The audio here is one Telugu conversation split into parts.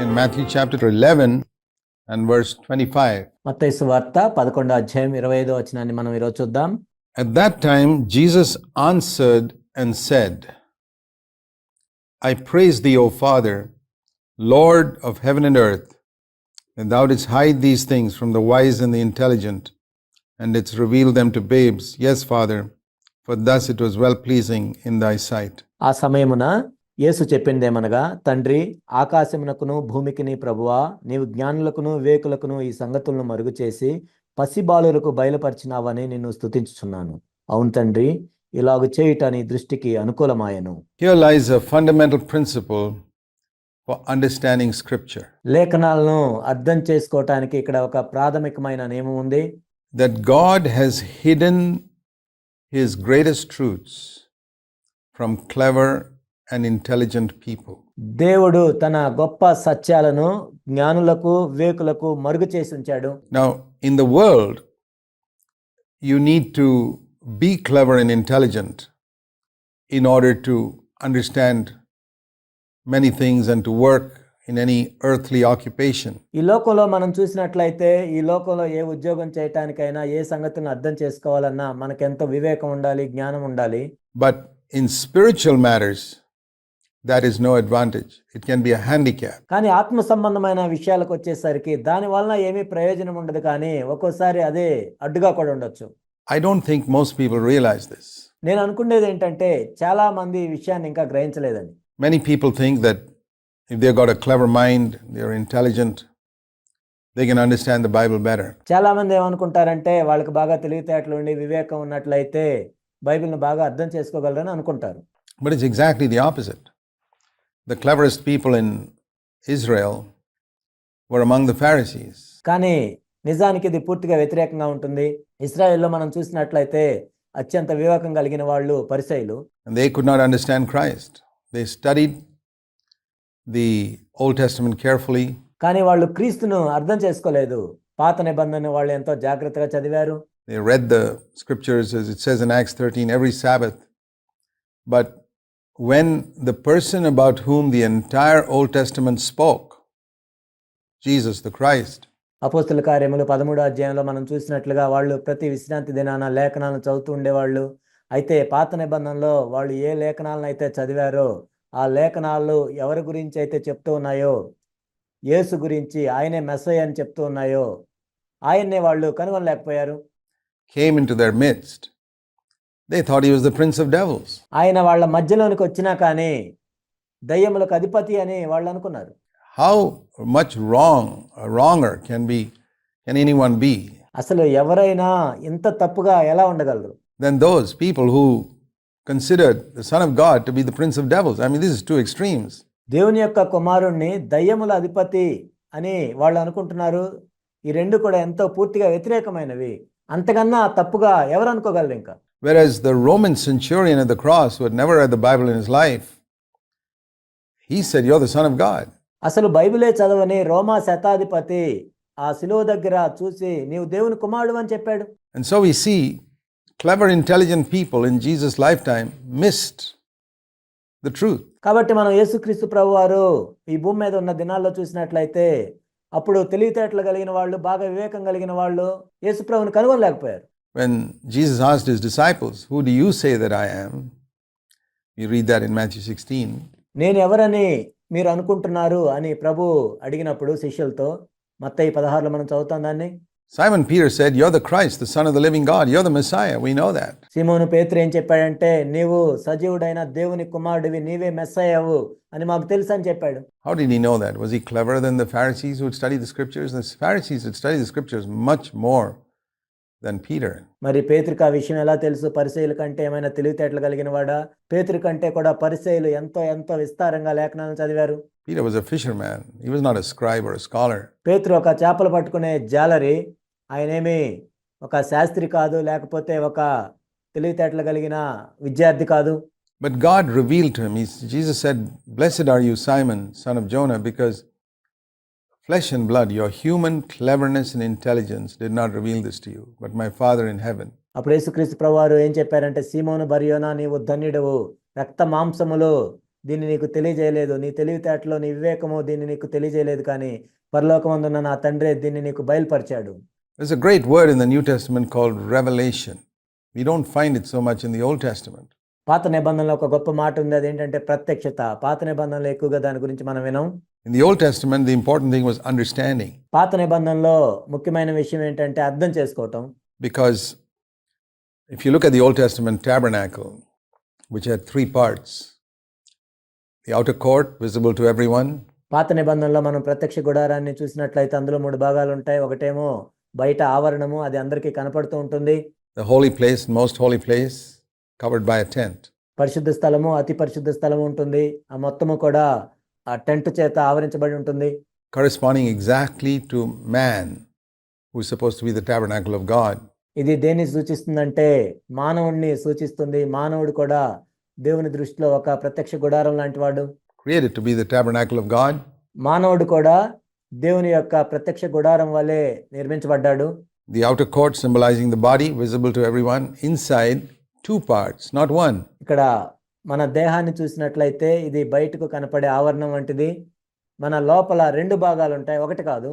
in Matthew chapter 11 and verse 25. మత్తయి సువార్త 11వ అధ్యాయం 25వ వచనాన్ని మనం ఈరోజు చూద్దాం. At that time Jesus answered and said, I praise thee, O Father, Lord of heaven and earth, that thou didst hide these things from the wise and the intelligent, and didst reveal them to babes. Yes, Father, for thus it was well pleasing in thy sight. ఆ సమయమున యేసు చెప్పిందేమనగా, తండ్రి, ఆకాశమునకును భూమికిని ప్రభువా, నీవు జ్ఞానులకును వివేకులకును ఈ సంగతులను మరుగు చేసి పసిబాలులకు బయలుపరిచినావని నిన్ను స్తుతించుచున్నాను. అవును తండ్రి, ఇలాగు చేయుట నీ దృష్టికి అనుకూలమాయను. Here lies a fundamental principle for understanding scripture. లేఖనాలను అర్థం చేసుకోవటానికి ఇక్కడ ఒక ప్రాథమికమైన నియమం ఉంది. That God has hidden his greatest truths from clever and intelligent people. దేవుడు తన గొప్ప సత్యాలను జ్ఞానులకు వివేకులకు మరుగు చేసి ఉంచాడు. Now, in the world, you need to be clever and intelligent in order to understand many things and to work in any earthly occupation. ఈ లోకంలో మనం చూసినట్లయితే ఈ లోకంలో ఏ ఉద్యోగం చేయటానికైనా ఏ సంగతిని అర్థం చేసుకోవాలన్నా మనకెంతో వివేకం ఉండాలి, జ్ఞానం ఉండాలి. But in spiritual matters, that is no advantage. It can be a handicap. కానీ ఆత్మ సంబంధమైన విషయాలకు వచ్చేసరికి దాని వలన ఏమీ ప్రయోజనం ఉండదు, కానీ ఒక్కోసారి అదే అడ్డుగా కూడా ఉండొచ్చు. I don't think most people realize this. నేను అనుకునేది ఏంటంటే చాలా మంది ఈ విషయాన్ని ఇంకా గ్రహించలేదని. Many people think that if they've got a clever mind, they're intelligent, they can understand the Bible better. చాలా మంది ఏమనుకుంటారంటే వాళ్ళకి బాగా తెలివితేటలు ఉండి వివేకం ఉన్నట్లయితే బైబిల్ని బాగా అర్థం చేసుకోగలరని అనుకుంటారు. But it's exactly the opposite. The cleverest people in Israel were among the Pharisees. కానీ నిజానికి ఇది పూర్తిగా వ్యతిరేకంగా ఉంటుంది. ఇశ్రాయేల్లో మనం చూసినట్లయితే అత్యంత వివేకం కలిగిన వాళ్ళు పరిసయ్యులు. And they could not understand Christ. They studied the Old Testament carefully. కానీ వాళ్ళు క్రీస్తును అర్థం చేసుకోలేదు. పాత నిబంధన వాళ్ళు ఎంతో జాగ్రత్తగా చదివారు. They read the scriptures, as it says in Acts 13, every Sabbath. But when the person about whom the entire Old Testament spoke, Jesus the Christ, అపోస్తల కార్యములు 13వ అధ్యాయంలో మనం చూసినట్లుగా వాళ్ళు ప్రతి విశ్రాంతి దినాన లేఖనాలను చదువుతూ ఉండేవాళ్ళు. అయితే పాత నిబంధనలో వాళ్ళు ఏ లేఖనాలను అయితే చదివారో ఆ లేఖనాలు ఎవరి గురించి అయితే చెప్తూ ఉన్నాయో, యేసు గురించి, ఆయనే మెస్సయ్య అని చెప్తూ ఉన్నాయో ఆయన్నే వాళ్ళు కనుగొనలేకపోయారు. came into their midst. They thought he was the prince of devils. ఆయన వాళ్ళ మధ్యలోనికి వచ్చినా కానీ దయ్యములకు అధిపతి అని వాళ్ళు అనుకున్నారు. How much wronger can anyone be అసలు ఎవరైనా ఇంత తప్పుగా ఎలా ఉండగలరు? than those people who considered the Son of God to be the prince of devils? I mean, this is two extremes. దేవుని యొక్క కుమారుణ్ణి దయ్యముల అధిపతి అని వాళ్ళు అనుకుంటున్నారు. ఈ రెండు కూడా ఎంతో పూర్తిగా వ్యతిరేకమైనవి. అంతకన్నా తప్పుగా ఎవరు అనుకోగలరు ఇంకా? Whereas the Roman centurion at the cross, who had never read the Bible in his life, he said, "You're the Son of God." అసలు బైబిలే చదవని రోమా శతాధిపతి ఆ శిలువ దగ్గర చూసి నీవు దేవుని కుమారుడు అని చెప్పాడు. And so we see clever, intelligent people in Jesus' lifetime missed the truth. కాబట్టి మనం యేసుక్రీస్తు ప్రభువారు ఈ భూమి మీద ఉన్న దినాల్లో చూసినట్లయితే అప్పుడు తెలివితేటలు కలిగిన వాళ్ళు, బాగా వివేకం కలిగిన వాళ్ళు యేసు ప్రభువుని కనుగొనలేకపోయారు. When Jesus asked his disciples, "Who do you say that I am?" We read that in Matthew 16. నేను ఎవరని మీరు అనుకుంటున్నారు అని ప్రభు అడిగినప్పుడు శిష్యులతో మత్తయి 16లో మనం చదువుతాం దాన్ని. Simon Peter said, "You're the Christ, the Son of the living God. You're the Messiah. We know that." సీమోను పేతురు ఏం చెప్పాడంటే, నీవు సజీవుడైన దేవుని కుమారుడివి, నీవే మెస్సయ్యవు అని మాకు తెలుసు అని చెప్పాడు. How did he know that? Was he cleverer than the Pharisees who had studied the scriptures? The Pharisees had studied the scriptures much more than Peter. మరి పేతురుకు ఆ విషయం ఎలా తెలుసు? పరిసయ్యుల కంటే ఏమైనా తెలివితేటలు కలిగిన వాడా? పేతురు కంటే కూడా పరిసయ్యులు ఎంతో ఎంతో విస్తారంగా లేఖనాలను చదివారు. Peter was a fisherman. He was not a scribe or a scholar. పేతురు ఒక చేపలు పట్టుకునే జాలరి. ఆయనేమి ఒక శాస్త్రి కాదు, లేకపోతే ఒక తెలివితేటలు కలిగిన విద్యార్థి కాదు. But God revealed to him. Jesus said, "Blessed are you, Simon, son of Jonah, because flesh and blood, your human cleverness and intelligence did not reveal this to you, but my Father in heaven." అప్పుడు యేసుక్రీస్తు ప్రభువారు ఏం చెప్పారంటే, సీమోను బర్యోనా, నీవు ధన్యుడవు, రక్త మాంసములు దీన్ని నీకు తెలియజేయలేదు, నీ తెలివితేటలో నీ వివేకము దీన్ని నీకు తెలియజేయలేదు, కానీ పరలోకమందున్న నా తండ్రే దీన్ని నీకు బయలుపరిచాడు. There's a great word in the New Testament called revelation. We don't find it so much in the Old Testament. పాత నిబంధనలో ఒక గొప్ప మాట ఉంది, అదేంటంటే ప్రత్యక్షత. పాత నిబంధనలో ఎక్కువగా దాని గురించి మనం వినం. In the Old Testament, the important thing was understanding. పాత నిబంధనలో ముఖ్యమైన విషయం ఏంటంటే అర్థం చేసుకోవటం. Because if you look at the Old Testament tabernacle, which had 3 parts, the outer court visible to everyone, పాత నిబంధనలో మనం ప్రత్యక్ష గుడారాన్ని చూసినట్లయితే అందులో 3 భాగాలు ఉంటాయి. ఒకటేమో బయట ఆవరణము, అది అందరికీ కనపడుతూ ఉంటుంది. the holy place, most holy place, covered by a tent. పరిశుద్ధ స్థలము, అతి పరిశుద్ధ స్థలము ఉంటుంది. ఆ మొత్తము కూడా ఆ టెంట్ చేత ఆవరించబడి ఉంటుంది. Corresponding exactly to man, who is supposed to be the tabernacle of God. ఇది దేన్ని సూచిస్తుందంటే మానవుణ్ణి సూచిస్తుంది. మానవుడు కూడా దేవుని దృష్టిలో ఒక ప్రత్యక్ష గుడారం లాంటి వాడు. Created to be the tabernacle of God. మానవుడు కూడా దేవుని యొక్క ప్రత్యక్ష గుడారం వలె నిర్మించబడ్డాడు. The outer court symbolizing the body, visible to everyone. Inside, 2 parts, not 1. ఇక్కడ మన దేహాన్ని చూసినట్లయితే ఇది బయటకు కనపడే ఆవరణం వంటిది. మన లోపల 2 భాగాలు ఉంటాయి, ఒకటి కాదు.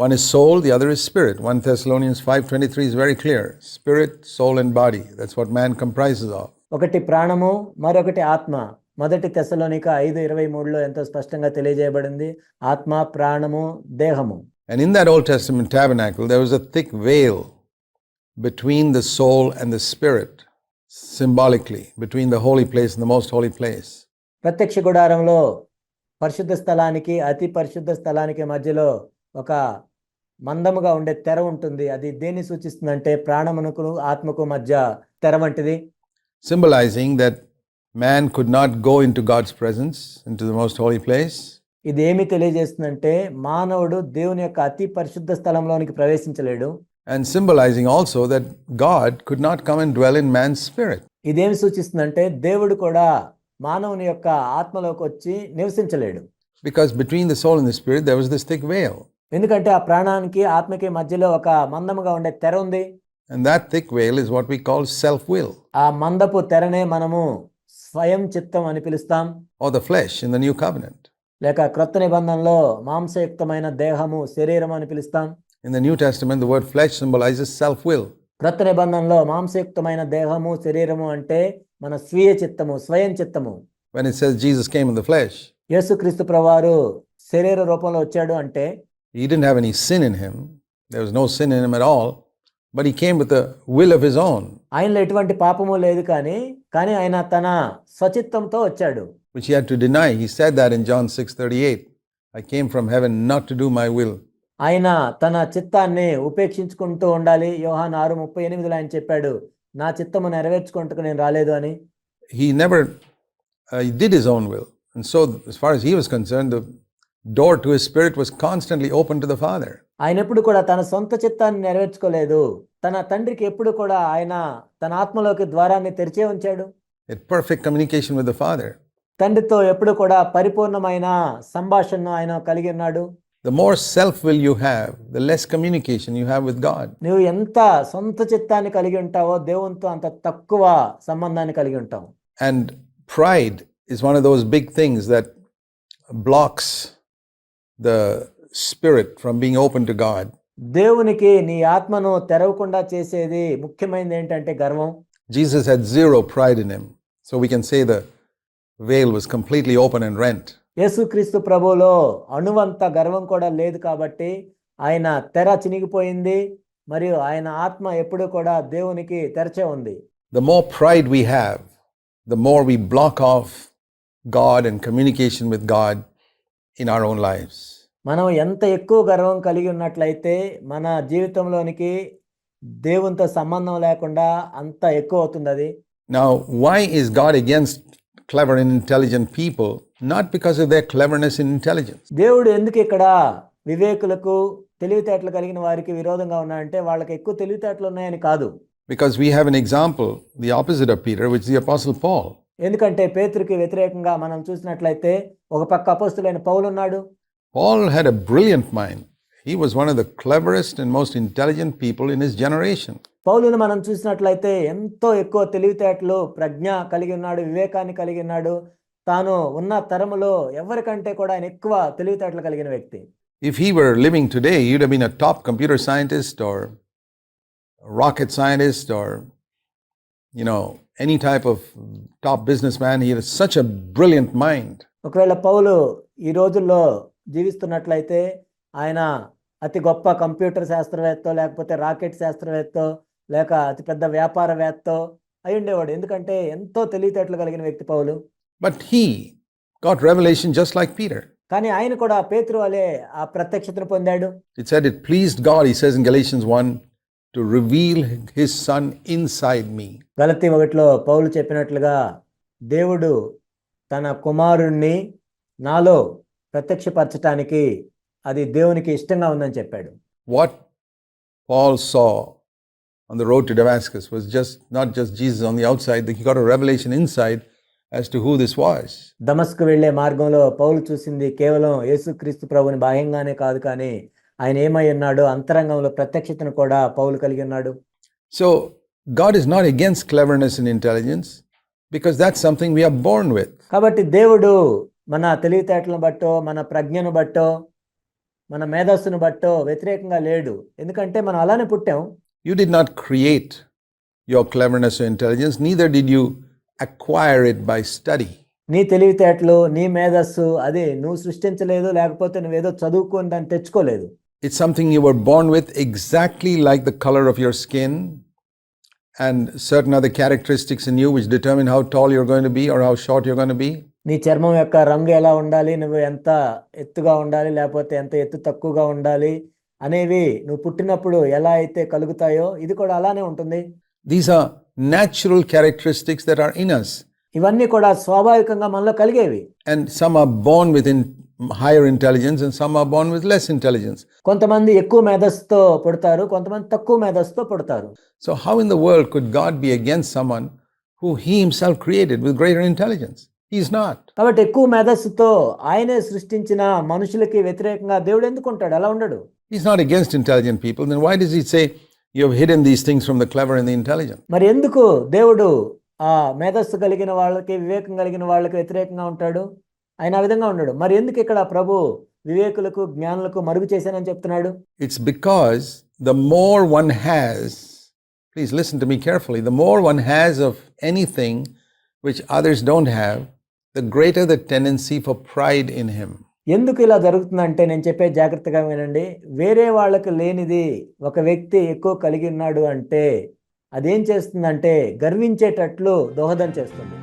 One is soul, the other is spirit. 1 Thessalonians 5:23 is very clear. Spirit, soul and body. That's what man comprises of. ఒకటి ప్రాణము, మరొకటి ఆత్మ. మొదటి తెస్సలోనిక 5:23లో ఎంతో స్పష్టంగా తెలియజేయబడింది, ఆత్మ, ప్రాణము, దేహము. And in that Old Testament tabernacle, there was a thick veil between the soul and the spirit, symbolically, between the holy place and the most holy place. ప్రత్యక్ష గుడారంలో పరిశుద్ధ స్థలానికి అతి పరిశుద్ధ స్థలానికి మధ్యలో ఒక మందముగా ఉండే తెర ఉంటుంది. అది దేన్ని సూచిస్తుందంటే ప్రాణమునకు ఆత్మకు మధ్య తెర వంటిది. Symbolizing that man could not go into God's presence, into the most holy place. ఇది ఏమి తెలియజేస్తుందంటే మానవుడు దేవుని యొక్క అతి పరిశుద్ధ స్థలంలోనికి ప్రవేశించలేడు. And symbolizing also that God could not come and dwell in man's spirit. ఇదేమి సూచిస్తుందంటే దేవుడు కూడా మానవుని యొక్క ఆత్మలోకి వచ్చి నివసించలేడు. Because between the soul and the spirit, there was this thick veil. ఎందుకంటే ఆ ప్రాణానికి ఆత్మకి మధ్యలో ఒక మందముగా ఉండే తెర ఉంది. And that thick veil is what we call self-will. ఆ మందపు తెరనే మనము స్వయం చిత్తం అని పిలుస్తాం. Or the flesh in the new covenant. లేక క్రొత్త నిబంధనలో మాంసయుక్తమైన దేహము, శరీరం అని పిలుస్తాం. In the New Testament, the word flesh symbolizes self-will. క్రొత్త నిబంధనలో మాంసయుక్తమైన దేహము, శరీరము అంటే మన స్వీయ చిత్తము, స్వయం చిత్తము. When it says Jesus came in the flesh, యేసుక్రీస్తు ప్రభువారు శరీర రూపంలో వచ్చాడు అంటే he didn't have any sin in him. There was no sin in him at all. But he came with a will of his own. ఆయనలో ఎటువంటి పాపము లేదు, కానీ ఆయన తన స్వచిత్తంతో వచ్చాడు. Which he had to deny. He said that in John 6:38. I came from heaven not to do my will. ఆయన తన చిత్తాన్ని ఉపేక్షించుకుంటూ ఉండాలి. యోహాను 6:38 ఆయన చెప్పాడు, నా చిత్తము నెరవేర్చుకుంటూ నేను రాలేదు అని. He never he did his own will. And so as far as he was concerned, the door to his spirit was constantly open to the Father. ఆయన ఎప్పుడు కూడా తన సొంత చిత్తాన్ని నెరవేర్చుకోలేదు. తన తండ్రికి ఎప్పుడు కూడా ఆయన తన ఆత్మలోకి ద్వారాన్ని తెరిచే ఉంచాడు. Had perfect communication with the Father. తండ్రితో ఎప్పుడు కూడా పరిపూర్ణమైన సంభాషణను ఆయన కలిగి ఉన్నాడు. The more self-will you have, the less communication you have with God. నువ్వు ఎంత సొంత చిత్తాన్ని కలిగి ఉంటావో దేవునితో అంత తక్కువ సంబంధాన్ని కలిగి ఉంటావు. And pride is one of those big things that blocks the spirit from being open to God. దేవునికి నీ ఆత్మను తెరవకుండా చేసేది ముఖ్యమైనది ఏంటంటే గర్వం. Jesus had zero pride in him. So we can say the veil was completely open and rent. యేసుక్రీస్తు ప్రభువులో అణువంత గర్వం కూడా లేదు కాబట్టి ఆయన తెర చినిగిపోయింది, మరియు ఆయన ఆత్మ ఎప్పుడు కూడా దేవునికి తెరచే ఉంది. The more pride we have, the more we block off God and communication with God in our own lives. మనం ఎంత ఎక్కువ గర్వం కలిగి ఉన్నట్లయితే మన జీవితంలోనికి దేవునితో సంబంధం లేకుండా అంత ఎక్కువ అవుతుంది అది. Now, why is God against clever and intelligent people? Not because of their cleverness and intelligence. దేవుడు ఎందుకు ఇక్కడ వివేకులకు, తెలివితేటలు కలిగిన వారికి విరోధంగా ఉన్నాడంటే వాళ్ళకి ఎక్కువ తెలివితేటలు ఉన్నాయని కాదు. Because we have an example, the opposite of Peter, which is the Apostle Paul. ఎందుకంటే పేతురుకి వ్యతిరేకంగా మనం చూసినట్లయితే ఒక పక్క అపోస్తలుడైన పౌలు ఉన్నాడు. Paul had a brilliant mind. He was one of the cleverest and most intelligent people in his generation. పౌలును మనం చూసినట్లయితే ఎంతో ఎక్కువ తెలివితేటలు, ప్రజ్ఞ కలిగి ఉన్నాడు, వివేకాన్ని కలిగి ఉన్నాడు. తాను ఉన్న తరములో ఎవరికంటే కూడా ఆయన ఎక్కువ తెలివితేటలు కలిగిన వ్యక్తి. If he were living today, he would have been a top computer scientist or a rocket scientist or, any type of top businessman. He had such a brilliant mind. ఒకవేళ పౌలు ఈ రోజుల్లో జీవిస్తున్నట్లయితే ఆయన అతి గొప్ప కంప్యూటర్ శాస్త్రవేత్త, లేకపోతే రాకెట్ శాస్త్రవేత్త, లేక అతి పెద్ద వ్యాపారవేత్త అయి ఉండేవాడు. ఎందుకంటే ఎంతో తెలివితేటలు కలిగిన వ్యక్తి పౌలు. But he got revelation just like Peter. కానీ ఆయన కూడా పేతురు వలె ఆ ప్రత్యక్షతను పొందాడు. It said it pleased God, he says in Galatians 1, to reveal his son inside me. గలతీ 1లో పౌలు చెప్పినట్లుగా దేవుడు తన కుమారుణ్ణి నాలో ప్రత్యక్షపరచటానికి అది దేవునికి ఇష్టంగా ఉందని చెప్పాడు. What Paul saw on the road to Damascus was not just Jesus on the outside, he got a revelation inside as to who this was. దమస్కు వెళ్లే మార్గంలో పౌలు చూసింది కేవలం యేసుక్రీస్తు ప్రభుని బాహ్యంగానే కాదు, కానీ ఆయన ఏమై ఉన్నాడో అంతరంగంలో ప్రత్యక్షతను కూడా పౌలు కలిగి ఉన్నాడు. So God is not against cleverness and intelligence, because that's something we are born with. కాబట్టి దేవుడు మన తెలివితేటలను బట్టో, మన ప్రజ్ఞను బట్టో, మన మేధస్సును బట్టో వ్యతిరేకంగా లేడు. ఎందుకంటే మనం అలానే పుట్టాం. You did not create your cleverness or intelligence, neither did you acquire it by study. నీ తెలివితేటలు, నీ మేధస్సు అది నువ్వు సృష్టించలేదు, లేకపోతే నువ్వేదో చదువుకొని దాన్ని తెచ్చుకోలేదు. It's something you were born with, exactly like the color of your skin and certain other characteristics in you which determine how tall you're going to be or how short you're going to be. నీ చర్మం యొక్క రంగు ఎలా ఉండాలి, నువ్వు ఎంత ఎత్తుగా ఉండాలి, లేకపోతే ఎంత ఎత్తు తక్కువగా ఉండాలి అనేవి నువ్వు పుట్టినప్పుడు ఎలా అయితే కలుగుతాయో ఇది కూడా అలానే ఉంటుంది. These are natural characteristics that are in us. ఇవన్నీ కూడా స్వాభావికంగా మనలో కలిగేవి. And some are born with higher intelligence and some are born with less intelligence. కొంతమంది ఎక్కువ మేధస్సుతో పుడతారు, కొంతమంది తక్కువ మేధస్సుతో పుడతారు. So how in the world could God be against someone who he himself created with greater intelligence? He is not. కాబట్టి ఎక్కువ మేధస్సుతో ఆయనే సృష్టించిన మనుషులకి వ్యతిరేకంగా దేవుడు ఎందుకు ఉంటాడు? అలా ఉండడు. He's not against intelligent people. Then why does he say you have hidden these things from the clever and the intelligent? మరి ఎందుకు దేవుడు ఆ మేధస్సు కలిగిన వాళ్ళకి, వివేకం కలిగిన వాళ్ళకి వ్యతిరేకంగా ఉంటాడు? ఆయన ఆ విధంగా ఉండడు. మరి ఎందుకు ఇక్కడ ప్రభు వివేకులకు, జ్ఞానులకు మరుగు చేశానని చెప్తున్నాడు? It's because the more one has, please listen to me carefully, the more one has of anything which others don't have, the greater the tendency for pride in him. ఎందుకు ఇలా జరుగుతుందంటే నేను చెప్పే జాగ్రత్తగా వినండి. వేరే వాళ్ళకి లేనిది ఒక వ్యక్తి ఎక్కువ కలిగి ఉన్నాడు అంటే అదేం చేస్తుందంటే గర్వించేటట్లు దోహదం చేస్తుంది.